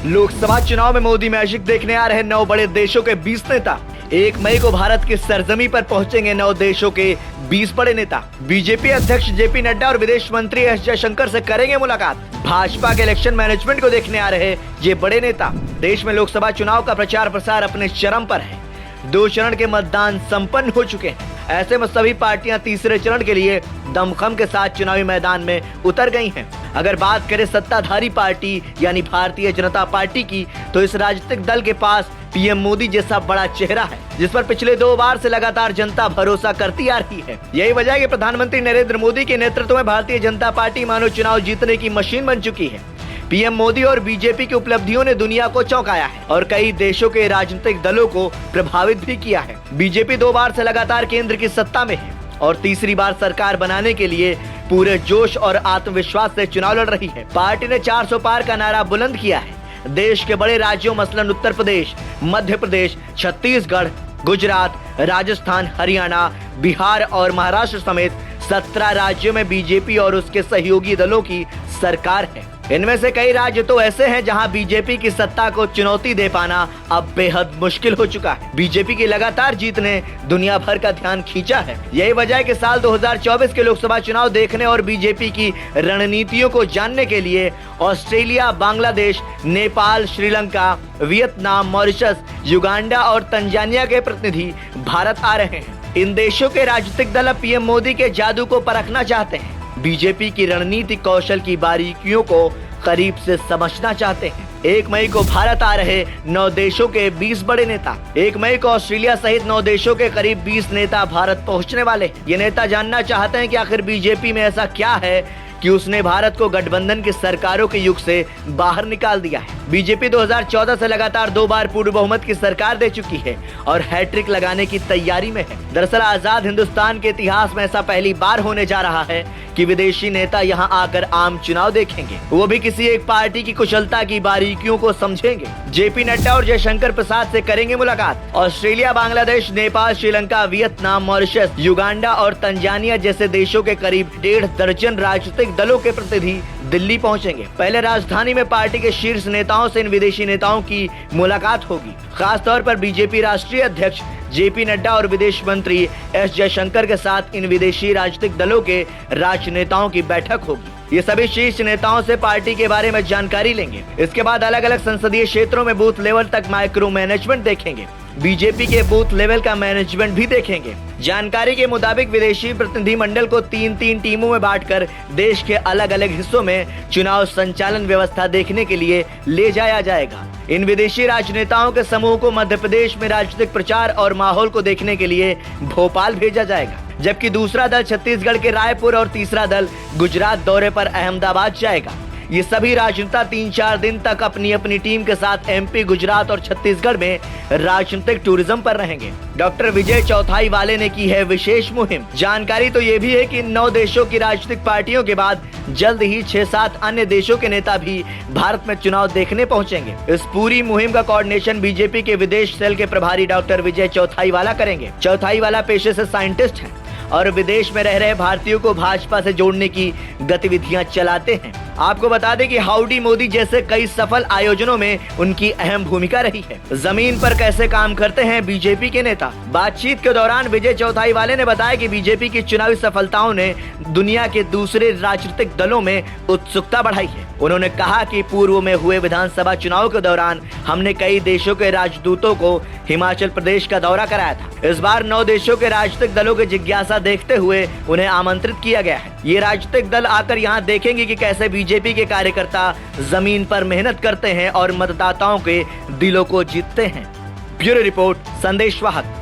लोकसभा चुनाव में मोदी मैजिक देखने आ रहे 9 बड़े देशों के 20 नेता। 1 मई को भारत की सरजमी पर पहुंचेंगे 9 देशों के 20 बड़े नेता। बीजेपी अध्यक्ष जेपी नड्डा और विदेश मंत्री एस जयशंकर से करेंगे मुलाकात। भाजपा के इलेक्शन मैनेजमेंट को देखने आ रहे ये बड़े नेता। देश में लोकसभा चुनाव का प्रचार प्रसार अपने चरम पर है। 2 चरण के मतदान संपन्न हो चुके हैं। ऐसे में सभी पार्टियां तीसरे चरण के लिए दमखम के साथ चुनावी मैदान में उतर गई हैं। अगर बात करें सत्ताधारी पार्टी यानी भारतीय जनता पार्टी की, तो इस राजनीतिक दल के पास पीएम मोदी जैसा बड़ा चेहरा है, जिस पर पिछले 2 बार से लगातार जनता भरोसा करती आ रही है। यही वजह है कि प्रधानमंत्री नरेंद्र मोदी के नेतृत्व में भारतीय जनता पार्टी मानो चुनाव जीतने की मशीन बन चुकी है। पीएम मोदी और बीजेपी की उपलब्धियों ने दुनिया को चौंकाया है और कई देशों के राजनीतिक दलों को प्रभावित भी किया है। बीजेपी 2 बार से लगातार केंद्र की सत्ता में है और तीसरी बार सरकार बनाने के लिए पूरे जोश और आत्मविश्वास से चुनाव लड़ रही है। पार्टी ने 400 पार का नारा बुलंद किया है। देश के बड़े राज्यों मसलन उत्तर प्रदेश, मध्य प्रदेश, छत्तीसगढ़, गुजरात, राजस्थान, हरियाणा, बिहार और महाराष्ट्र समेत 17 राज्यों में बीजेपी और उसके सहयोगी दलों की सरकार है। इनमें से कई राज्य तो ऐसे हैं जहां बीजेपी की सत्ता को चुनौती दे पाना अब बेहद मुश्किल हो चुका है। बीजेपी की लगातार जीत ने दुनिया भर का ध्यान खींचा है। यही वजह है कि साल 2024 के लोकसभा चुनाव देखने और बीजेपी की रणनीतियों को जानने के लिए Australia, Bangladesh, Nepal, Sri Lanka, Vietnam, Mauritius, Uganda और तंजानिया के प्रतिनिधि भारत आ रहे हैं। इन देशों के राजनीतिक दल अब पीएम मोदी के जादू को परखना चाहते हैं। बीजेपी की रणनीतिक कौशल की बारीकियों को करीब से समझना चाहते हैं। 1 मई को भारत आ रहे 9 देशों के 20 बड़े नेता। 1 मई को ऑस्ट्रेलिया सहित 9 देशों के करीब 20 नेता भारत पहुंचने वाले हैं। ये नेता जानना चाहते हैं कि आखिर बीजेपी में ऐसा क्या है कि उसने भारत को गठबंधन की सरकारों के युग से बाहर निकाल दिया है। बीजेपी 2014 से लगातार 2 बार पूर्ण बहुमत की सरकार दे चुकी है और हैट्रिक लगाने की तैयारी में है। दरअसल आजाद हिंदुस्तान के इतिहास में ऐसा पहली बार होने जा रहा है कि विदेशी नेता यहां आकर आम चुनाव देखेंगे, वो भी किसी एक पार्टी की कुशलता की बारीकियों को समझेंगे। जेपी नड्डा और जयशंकर प्रसाद से करेंगे मुलाकात। Australia, Bangladesh, Nepal, Sri Lanka, Vietnam, Mauritius, Uganda और तंजानिया जैसे देशों के करीब 1.5 दर्जन राजनीतिक दलों के प्रतिनिधि दिल्ली पहुंचेंगे। पहले राजधानी में पार्टी के शीर्ष नेताओं से इन विदेशी नेताओं की मुलाकात होगी। खासतौर पर बीजेपी राष्ट्रीय अध्यक्ष जेपी नड्डा और विदेश मंत्री एस जयशंकर के साथ इन विदेशी राजनीतिक दलों के राजनेताओं की बैठक होगी। ये सभी शीर्ष नेताओं से पार्टी के बारे में जानकारी लेंगे। इसके बाद अलग अलग संसदीय क्षेत्रों में बूथ लेवल तक माइक्रो मैनेजमेंट देखेंगे। बीजेपी के बूथ लेवल का मैनेजमेंट भी देखेंगे। जानकारी के मुताबिक विदेशी प्रतिनिधि मंडल को 3-3 टीमों में बांटकर देश के अलग अलग हिस्सों में चुनाव संचालन व्यवस्था देखने के लिए ले जाया जाएगा। इन विदेशी राजनेताओं के समूह को मध्य प्रदेश में राजनीतिक प्रचार और माहौल को देखने के लिए भोपाल भेजा जाएगा, जबकि दूसरा दल छत्तीसगढ़ के रायपुर और तीसरा दल गुजरात दौरे पर अहमदाबाद जाएगा। ये सभी राजनेता 3-4 दिन तक अपनी अपनी टीम के साथ एमपी, गुजरात और छत्तीसगढ़ में राजनीतिक टूरिज्म पर रहेंगे। डॉक्टर विजय चौथाई वाले ने की है विशेष मुहिम। जानकारी तो ये भी है कि 9 देशों की राजनीतिक पार्टियों के बाद जल्द ही 6-7 अन्य देशों के नेता भी भारत में चुनाव देखने पहुंचेंगे। इस पूरी मुहिम का कोऑर्डिनेशन बीजेपी के विदेश सेल के प्रभारी डॉक्टर विजय चौथाई वाला करेंगे। चौथाई वाला पेशे से साइंटिस्ट हैं और विदेश में रह रहे भारतीयों को भाजपा से जोड़ने की गतिविधियां चलाते हैं। आपको बता दें कि हाउडी मोदी जैसे कई सफल आयोजनों में उनकी अहम भूमिका रही है। जमीन पर कैसे काम करते हैं बीजेपी के नेता। बातचीत के दौरान विजय चौथाई वाले ने बताया कि बीजेपी की चुनावी सफलताओं ने दुनिया के दूसरे राजनीतिक दलों में उत्सुकता बढ़ाई है। उन्होंने कहा कि पूर्व में हुए विधानसभा चुनाव के दौरान हमने कई देशों के राजदूतों को हिमाचल प्रदेश का दौरा कराया था। इस बार 9 देशों के राजनीतिक दलों की जिज्ञासा देखते हुए उन्हें आमंत्रित किया गया है। ये राजनीतिक दल आकर यहाँ देखेंगे कि कैसे बीजेपी के कार्यकर्ता जमीन पर मेहनत करते हैं और मतदाताओं के दिलों को जीतते हैं। ब्यूरो रिपोर्ट, संदेश वाहक।